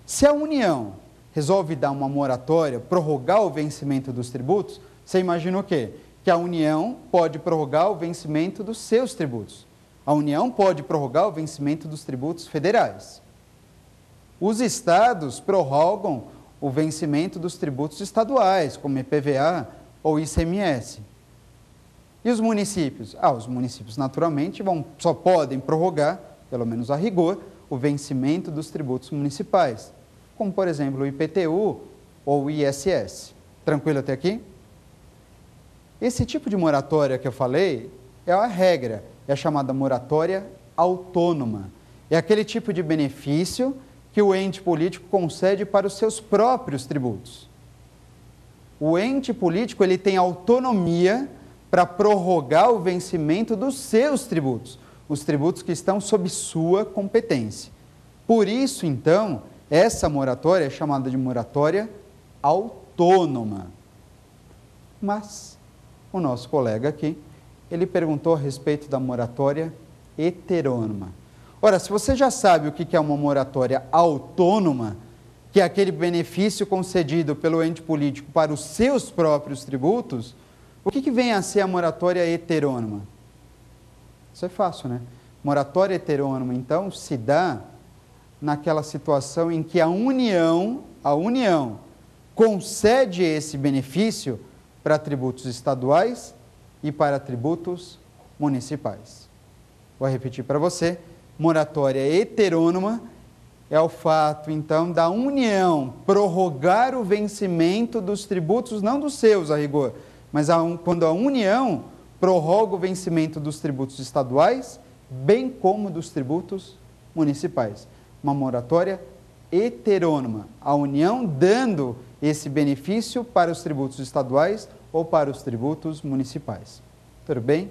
se a União resolve dar uma moratória, prorrogar o vencimento dos tributos, você imagina o quê? Que a União pode prorrogar o vencimento dos seus tributos. A União pode prorrogar o vencimento dos tributos federais. Os estados prorrogam o vencimento dos tributos estaduais, como IPVA ou ICMS. E os municípios? Os municípios, naturalmente, só podem prorrogar, pelo menos a rigor, o vencimento dos tributos municipais, como, por exemplo, o IPTU ou o ISS. Tranquilo até aqui? Esse tipo de moratória que eu falei é a regra, é a chamada moratória autônoma. É aquele tipo de benefício que o ente político concede para os seus próprios tributos. O ente político ele tem autonomia para prorrogar o vencimento dos seus tributos, os tributos que estão sob sua competência. Por isso, então, essa moratória é chamada de moratória autônoma. Mas o nosso colega aqui, ele perguntou a respeito da moratória heterônoma. Ora, se você já sabe o que é uma moratória autônoma, que é aquele benefício concedido pelo ente político para os seus próprios tributos, o que vem a ser a moratória heterônoma? Isso é fácil, né? Moratória heterônoma, então, se dá naquela situação em que a União concede esse benefício para tributos estaduais e para tributos municipais. Vou repetir para você, moratória heterônoma é o fato, então, da União prorrogar o vencimento dos tributos, não dos seus, a rigor, mas quando a União prorroga o vencimento dos tributos estaduais, bem como dos tributos municipais. Uma moratória heterônoma, a União dando esse benefício para os tributos estaduais ou para os tributos municipais. Tudo bem?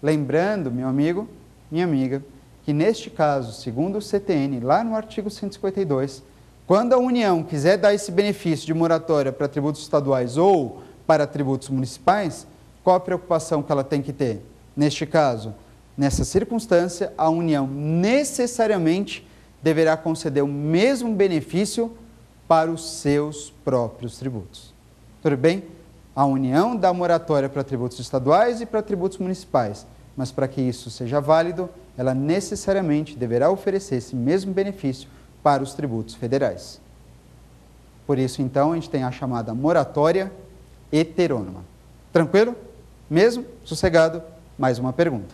Lembrando, meu amigo, minha amiga, que neste caso, segundo o CTN, lá no artigo 152, quando a União quiser dar esse benefício de moratória para tributos estaduais ou para tributos municipais, qual a preocupação que ela tem que ter? Neste caso, nessa circunstância, a União necessariamente deverá conceder o mesmo benefício para os seus próprios tributos. Tudo bem? A União dá moratória para tributos estaduais e para tributos municipais, mas para que isso seja válido, ela necessariamente deverá oferecer esse mesmo benefício para os tributos federais. Por isso, então, a gente tem a chamada moratória heterônoma. Tranquilo? Mesmo? Sossegado? Mais uma pergunta.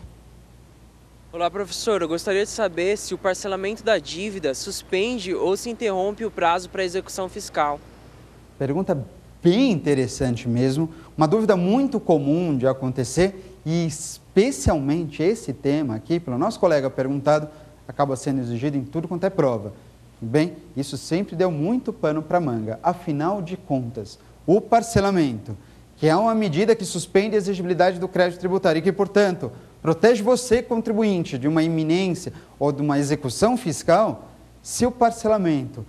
Olá, professor. Eu gostaria de saber se o parcelamento da dívida suspende ou se interrompe o prazo para execução fiscal. Pergunta bem interessante mesmo, uma dúvida muito comum de acontecer e especialmente esse tema aqui, pelo nosso colega perguntado, acaba sendo exigido em tudo quanto é prova. Bem, isso sempre deu muito pano para manga. Afinal de contas, o parcelamento, que é uma medida que suspende a exigibilidade do crédito tributário e que, portanto, protege você, contribuinte, de uma iminência ou de uma execução fiscal, se o parcelamento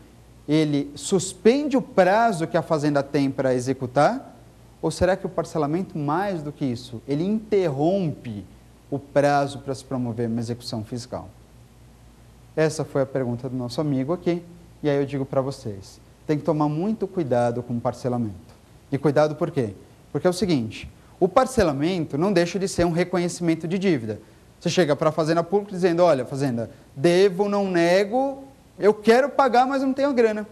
ele suspende o prazo que a Fazenda tem para executar, ou será que o parcelamento, mais do que isso, ele interrompe o prazo para se promover uma execução fiscal? Essa foi a pergunta do nosso amigo aqui, e aí eu digo para vocês, tem que tomar muito cuidado com o parcelamento. E cuidado por quê? Porque é o seguinte, o parcelamento não deixa de ser um reconhecimento de dívida. Você chega para a Fazenda Pública dizendo, olha, Fazenda, devo, não nego, eu quero pagar, mas não tenho grana.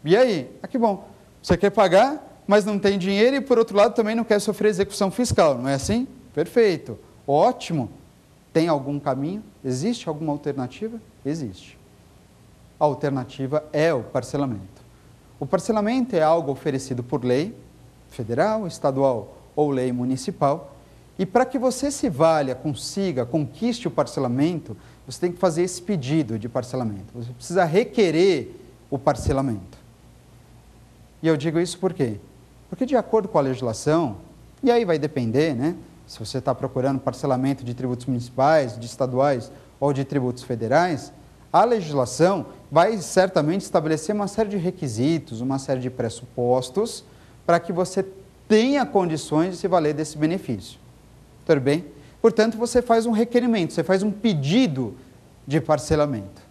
E aí? Ah, que bom. Você quer pagar, mas não tem dinheiro e, por outro lado, também não quer sofrer execução fiscal, não é assim? Perfeito. Ótimo. Tem algum caminho? Existe alguma alternativa? Existe. A alternativa é o parcelamento. O parcelamento é algo oferecido por lei, federal, estadual ou lei municipal, e para que você se valha, consiga, conquiste o parcelamento, você tem que fazer esse pedido de parcelamento. Você precisa requerer o parcelamento. E eu digo isso por quê? Porque de acordo com a legislação, e aí vai depender, né? Se você está procurando parcelamento de tributos municipais, de estaduais ou de tributos federais, a legislação vai certamente estabelecer uma série de requisitos, uma série de pressupostos para que você tenha condições de se valer desse benefício. Tudo bem? Portanto, você faz um requerimento, você faz um pedido de parcelamento.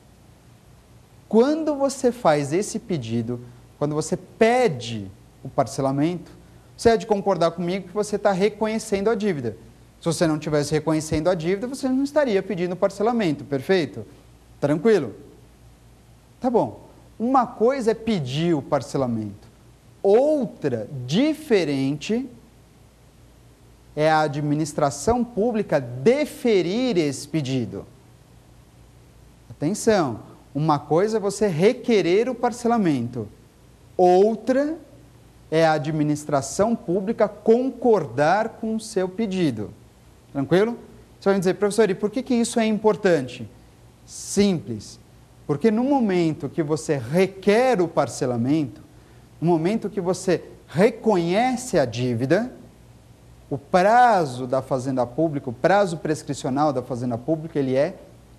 Quando você faz esse pedido, quando você pede o parcelamento, você é de concordar comigo que você está reconhecendo a dívida. Se você não estivesse reconhecendo a dívida, você não estaria pedindo parcelamento, perfeito? Tranquilo? Tá bom. Uma coisa é pedir o parcelamento, outra, diferente, é a administração pública deferir esse pedido. Atenção, uma coisa é você requerer o parcelamento, outra é a administração pública concordar com o seu pedido. Tranquilo? Você vai dizer, professor, e por que isso é importante? Simples, porque no momento que você requer o parcelamento, no momento que você reconhece a dívida, o prazo da Fazenda Pública, o prazo prescricional da Fazenda Pública, ele é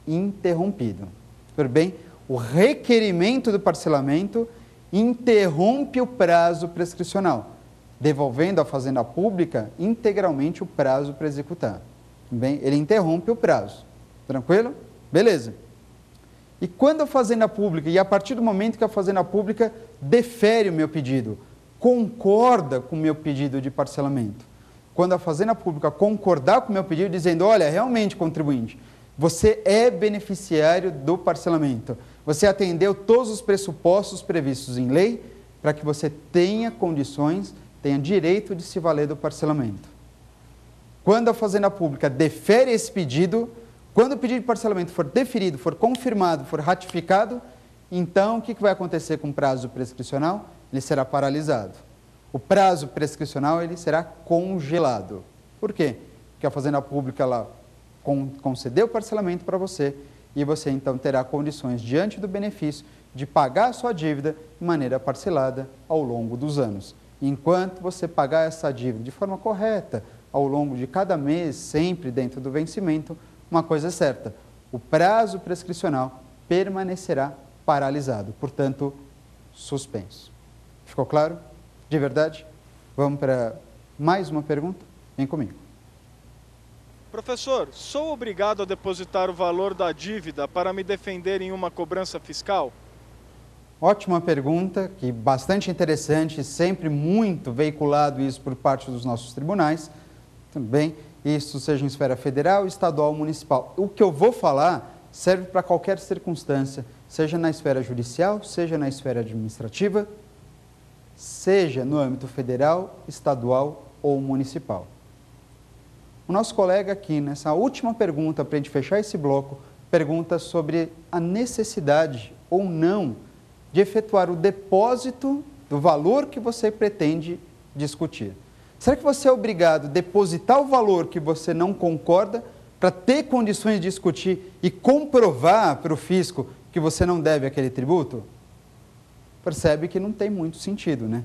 interrompido. Tudo bem? O requerimento do parcelamento interrompe o prazo prescricional, devolvendo à Fazenda Pública integralmente o prazo para executar. Tudo bem? Ele interrompe o prazo. Tranquilo? Beleza. E quando a Fazenda Pública, e a partir do momento que a Fazenda Pública defere o meu pedido, concorda com o meu pedido de parcelamento, quando a Fazenda Pública concordar com o meu pedido, dizendo, olha, realmente, contribuinte, você é beneficiário do parcelamento, você atendeu todos os pressupostos previstos em lei para que você tenha condições, tenha direito de se valer do parcelamento. Quando a Fazenda Pública defere esse pedido, quando o pedido de parcelamento for deferido, for confirmado, for ratificado, então o que vai acontecer com o prazo prescricional? Ele será paralisado. O prazo prescricional ele será congelado. Por quê? Porque a Fazenda Pública ela concedeu o parcelamento para você e você então terá condições diante do benefício de pagar a sua dívida de maneira parcelada ao longo dos anos. Enquanto você pagar essa dívida de forma correta, ao longo de cada mês, sempre dentro do vencimento, uma coisa é certa, o prazo prescricional permanecerá paralisado, portanto, suspenso. Ficou claro? De verdade? Vamos para mais uma pergunta? Vem comigo. Professor, sou obrigado a depositar o valor da dívida para me defender em uma cobrança fiscal? Ótima pergunta, que bastante interessante, sempre muito veiculado isso por parte dos nossos tribunais, também, isso seja em esfera federal, estadual ou municipal. O que eu vou falar serve para qualquer circunstância, seja na esfera judicial, seja na esfera administrativa, seja no âmbito federal, estadual ou municipal. O nosso colega aqui, nessa última pergunta, para a gente fechar esse bloco, pergunta sobre a necessidade ou não de efetuar o depósito do valor que você pretende discutir. Será que você é obrigado a depositar o valor que você não concorda para ter condições de discutir e comprovar para o fisco que você não deve aquele tributo? Percebe que não tem muito sentido, né?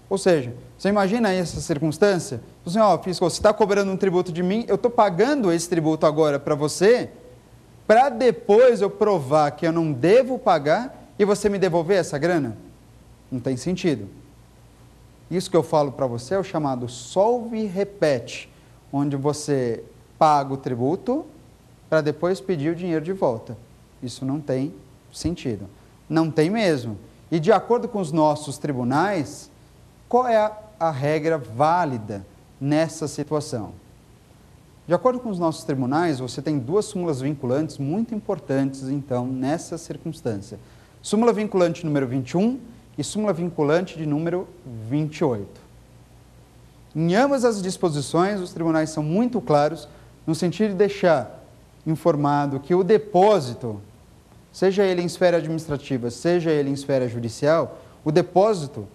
Ou seja, você imagina aí essa circunstância? Você, fisco, você está cobrando um tributo de mim, eu estou pagando esse tributo agora para você, para depois eu provar que eu não devo pagar e você me devolver essa grana? Não tem sentido. Isso que eu falo para você é o chamado solve e repete, onde você paga o tributo para depois pedir o dinheiro de volta. Isso não tem sentido. Não tem mesmo. E de acordo com os nossos tribunais, qual é a regra válida nessa situação? De acordo com os nossos tribunais, você tem duas súmulas vinculantes muito importantes, então, nessa circunstância. Súmula vinculante número 21 e súmula vinculante de número 28. Em ambas as disposições, os tribunais são muito claros no sentido de deixar informado que o depósito, seja ele em esfera administrativa, seja ele em esfera judicial, o depósito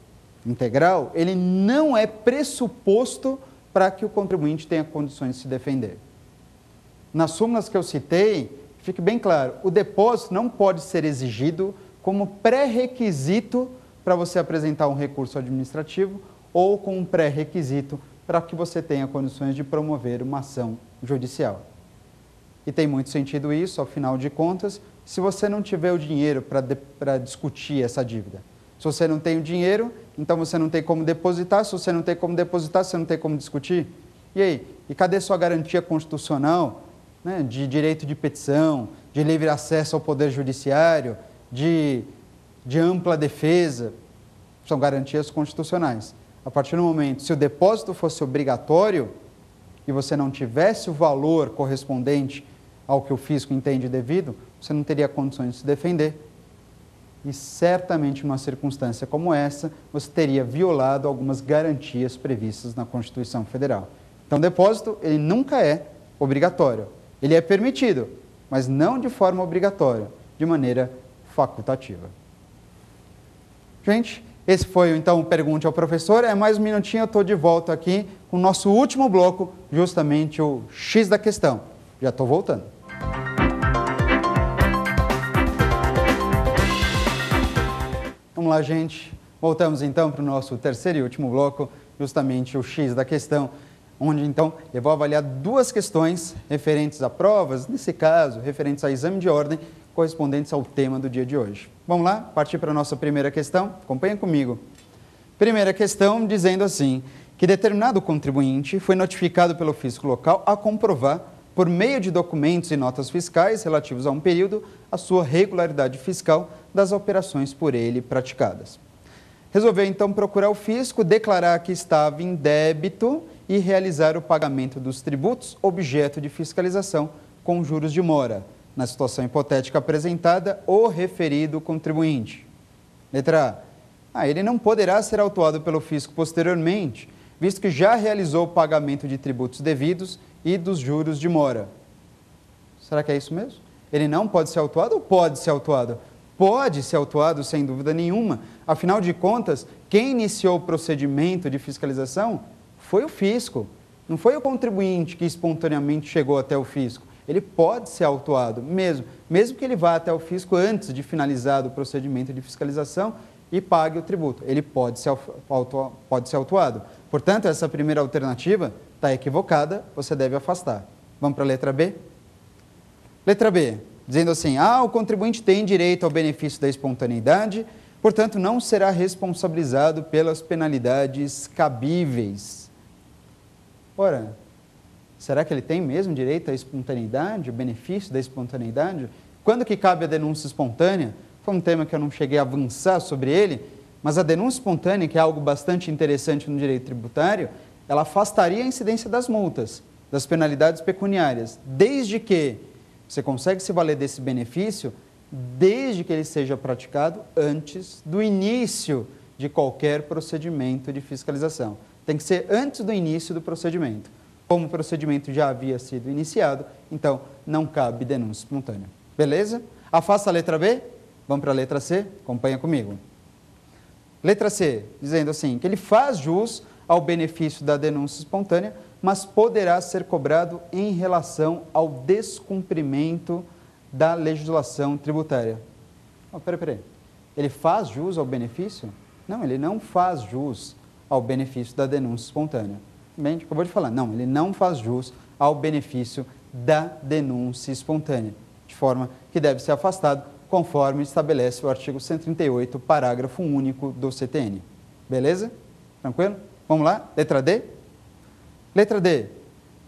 integral, ele não é pressuposto para que o contribuinte tenha condições de se defender. Nas súmulas que eu citei, fique bem claro, o depósito não pode ser exigido como pré-requisito para você apresentar um recurso administrativo ou com um pré-requisito para que você tenha condições de promover uma ação judicial. E tem muito sentido isso, afinal de contas, se você não tiver o dinheiro para discutir essa dívida. Se você não tem o dinheiro, então você não tem como depositar, se você não tem como depositar, você não tem como discutir. E aí? E cadê sua garantia constitucional, né, de direito de petição, de livre acesso ao poder judiciário, de ampla defesa? São garantias constitucionais. A partir do momento, se o depósito fosse obrigatório e você não tivesse o valor correspondente ao que o fisco entende devido, você não teria condições de se defender. E certamente, numa circunstância como essa, você teria violado algumas garantias previstas na Constituição Federal. Então, o depósito, ele nunca é obrigatório. Ele é permitido, mas não de forma obrigatória, de maneira facultativa. Gente, esse foi, então, o Pergunte ao Professor. É mais um minutinho, eu estou de volta aqui com o nosso último bloco, justamente o X da questão. Já estou voltando. Vamos lá, gente. Voltamos, então, para o nosso terceiro e último bloco, justamente o X da questão, onde, então, eu vou avaliar duas questões referentes a provas, nesse caso, referentes a exame de ordem, correspondentes ao tema do dia de hoje. Vamos lá? Partir para a nossa primeira questão? Acompanha comigo. Primeira questão dizendo assim, que determinado contribuinte foi notificado pelo fisco local a comprovar por meio de documentos e notas fiscais relativos a um período, a sua regularidade fiscal das operações por ele praticadas. Resolveu então procurar o fisco, declarar que estava em débito e realizar o pagamento dos tributos objeto de fiscalização com juros de mora, na situação hipotética apresentada, o referido contribuinte. Letra A. Ele não poderá ser autuado pelo fisco posteriormente, visto que já realizou o pagamento de tributos devidos e dos juros de mora. Será que é isso mesmo? Ele não pode ser autuado ou pode ser autuado? Pode ser autuado, sem dúvida nenhuma. Afinal de contas, quem iniciou o procedimento de fiscalização foi o fisco. Não foi o contribuinte que espontaneamente chegou até o fisco. Ele pode ser autuado mesmo que ele vá até o fisco antes de finalizar o procedimento de fiscalização e pague o tributo. Ele pode ser autuado. Portanto, essa primeira alternativa está equivocada, você deve afastar. Vamos para a letra B? Letra B, dizendo assim, o contribuinte tem direito ao benefício da espontaneidade, portanto, não será responsabilizado pelas penalidades cabíveis. Ora, será que ele tem mesmo direito à espontaneidade, o benefício da espontaneidade? Quando que cabe a denúncia espontânea? Foi um tema que eu não cheguei a avançar sobre ele, mas a denúncia espontânea, que é algo bastante interessante no direito tributário, ela afastaria a incidência das multas, das penalidades pecuniárias, desde que você consegue se valer desse benefício, desde que ele seja praticado antes do início de qualquer procedimento de fiscalização. Tem que ser antes do início do procedimento. Como o procedimento já havia sido iniciado, então não cabe denúncia espontânea. Beleza? Afasta a letra B, vamos para a letra C, acompanha comigo. Letra C, dizendo assim, que ele faz jus ao benefício da denúncia espontânea, mas poderá ser cobrado em relação ao descumprimento da legislação tributária. Peraí. Ele faz jus ao benefício? Não, ele não faz jus ao benefício da denúncia espontânea. Bem, acabou de falar, não, ele não faz jus ao benefício da denúncia espontânea, de forma que deve ser afastado, conforme estabelece o artigo 138, parágrafo único do CTN. Beleza? Tranquilo? Vamos lá? Letra D? Letra D,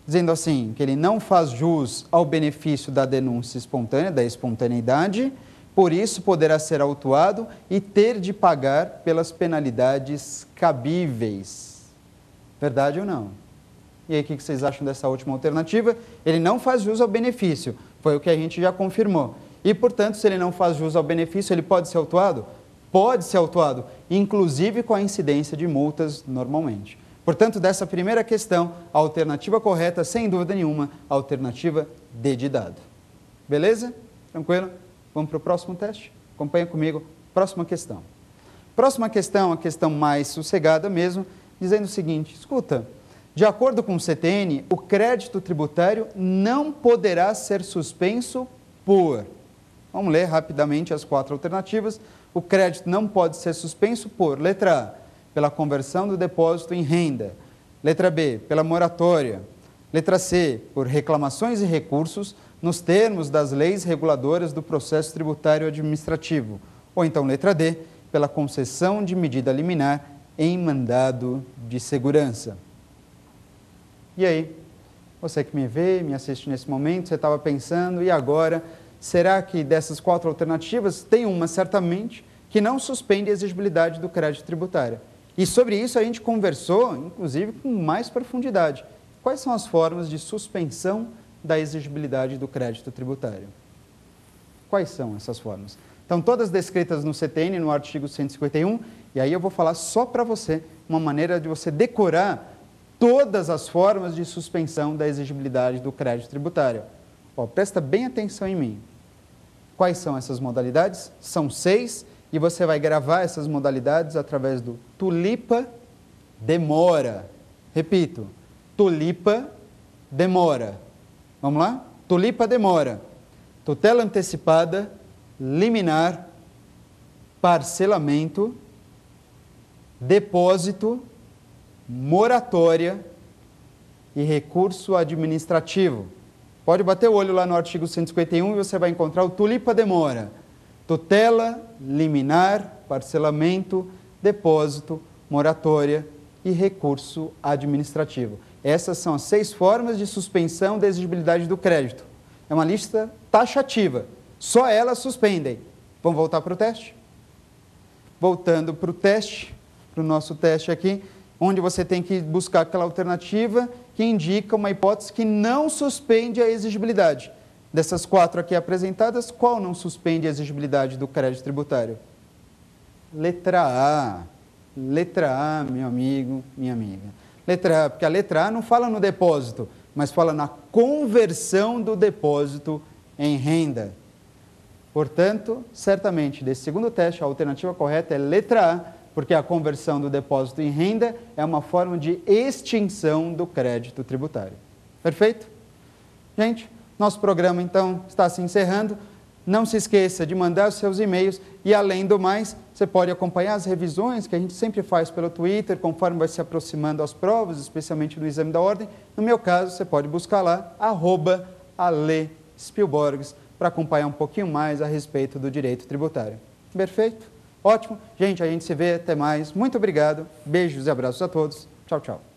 dizendo assim, que ele não faz jus ao benefício da denúncia espontânea, da espontaneidade, por isso poderá ser autuado e ter de pagar pelas penalidades cabíveis. Verdade ou não? E aí, o que vocês acham dessa última alternativa? Ele não faz jus ao benefício, foi o que a gente já confirmou. E, portanto, se ele não faz jus ao benefício, ele pode ser autuado? Pode ser autuado, inclusive com a incidência de multas normalmente. Portanto, dessa primeira questão, a alternativa correta, sem dúvida nenhuma, a alternativa D de dado. Beleza? Tranquilo? Vamos para o próximo teste? Acompanha comigo. Próxima questão. Próxima questão, a questão mais sossegada mesmo, dizendo o seguinte, escuta, de acordo com o CTN, o crédito tributário não poderá ser suspenso por... Vamos ler rapidamente as 4 alternativas. O crédito não pode ser suspenso por, letra A, pela conversão do depósito em renda. Letra B, pela moratória. Letra C, por reclamações e recursos nos termos das leis reguladoras do processo tributário administrativo. Ou então, letra D, pela concessão de medida liminar em mandado de segurança. E aí, você que me vê, me assiste nesse momento, você estava pensando, e agora, será que dessas 4 alternativas, tem uma certamente que não suspende a exigibilidade do crédito tributário? E sobre isso a gente conversou, inclusive, com mais profundidade. Quais são as formas de suspensão da exigibilidade do crédito tributário? Quais são essas formas? Então, todas descritas no CTN, no artigo 151, e aí eu vou falar só para você, uma maneira de você decorar todas as formas de suspensão da exigibilidade do crédito tributário. Presta bem atenção em mim. Quais são essas modalidades? São 6, e você vai gravar essas modalidades através do tulipa demora. Repito, tulipa demora. Vamos lá? Tulipa demora. Tutela antecipada, liminar, parcelamento, depósito, moratória e recurso administrativo. Pode bater o olho lá no artigo 151 e você vai encontrar o tulipa demora. Tutela, liminar, parcelamento, depósito, moratória e recurso administrativo. Essas são as 6 formas de suspensão da exigibilidade do crédito. É uma lista taxativa, só elas suspendem. Vamos voltar para o teste? Voltando para o teste, para o nosso teste aqui, onde você tem que buscar aquela alternativa que indica uma hipótese que não suspende a exigibilidade. Dessas 4 aqui apresentadas, qual não suspende a exigibilidade do crédito tributário? Letra A. Letra A, meu amigo, minha amiga. Letra A, porque a letra A não fala no depósito, mas fala na conversão do depósito em renda. Portanto, certamente, desse segundo teste, a alternativa correta é letra A, porque a conversão do depósito em renda é uma forma de extinção do crédito tributário. Perfeito? Gente, nosso programa, então, está se encerrando. Não se esqueça de mandar os seus e-mails e, além do mais, você pode acompanhar as revisões que a gente sempre faz pelo Twitter, conforme vai se aproximando as provas, especialmente no exame da ordem. No meu caso, você pode buscar lá, @Ale_Spielborgs, para acompanhar um pouquinho mais a respeito do direito tributário. Perfeito? Ótimo. Gente, a gente se vê. Até mais. Muito obrigado. Beijos e abraços a todos. Tchau, tchau.